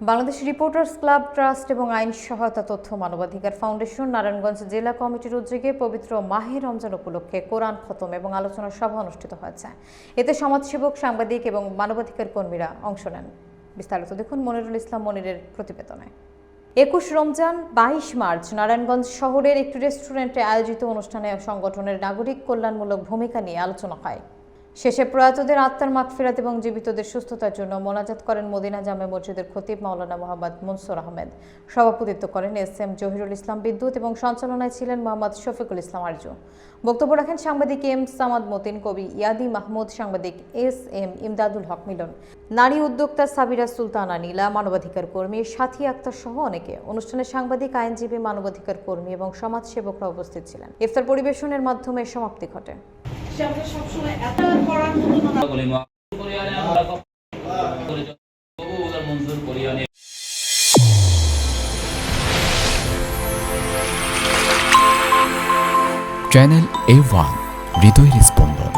Bangladesh reporters club trust এবং আইন সহায়তা তথ্য মানবাধিকার ফাউন্ডেশন নারায়ণগঞ্জ জেলা কমিটির উদ্যোগে পবিত্র মাহে রমজান উপলক্ষে কোরআন খতম এবং আলোচনা সভা অনুষ্ঠিত হয়েছে। এতে সমাজসেবক, সাংবাদিক এবং মানবাধিকার কর্মীরা অংশ নেন। বিস্তারিত দেখুন মনিরুল ইসলাম মনিরের প্রতিবেদনে। 21 রমজান 22 মার্চ নারায়ণগঞ্জ শহরের একটি রেস্টুরেন্টে আয়োজিত অনুষ্ঠানে সংগঠনের নাগরিক কল্যাণমূলক ভূমিকা নিয়ে আলোচনা হয়। শেষে প্রয়াতদের আত্মার মাগফিরাত এবং জীবিতদের সুস্থতার জন্য মোনাজাত করেন মদিনা জামে মসজিদের খতিব মাওলানা মোহাম্মদ মনসুর আহমেদ। সভাপতিত্ব করেন এস.এম. জহিরুল ইসলাম বিদ্যুৎ এবং সঞ্চালনায় ছিলেন মোহাম্মদ শফিকুল ইসলাম আরজু। বক্তব্য রাখেন সাংবাদিক এম সামাদ মতিন, কবি ইয়াদি মাহমুদ, সাংবাদিক এস.এম. ইমদাদুল হক মিলন, নারী উদ্যোক্তা সাবিরা সুলতানা নীলা, মানবাধিকার কর্মী সাথী আক্তার সহ অনেকে। অনুষ্ঠানে সাংবাদিক, আইনজীবী, মানবাধিকার কর্মী এবং সমাজসেবকরা উপস্থিত ছিলেন। ইফতার পরিবেশনের মাধ্যমে সমাপ্তি ঘটে। চ্যানেল A1 হৃদয়ের স্পন্দন।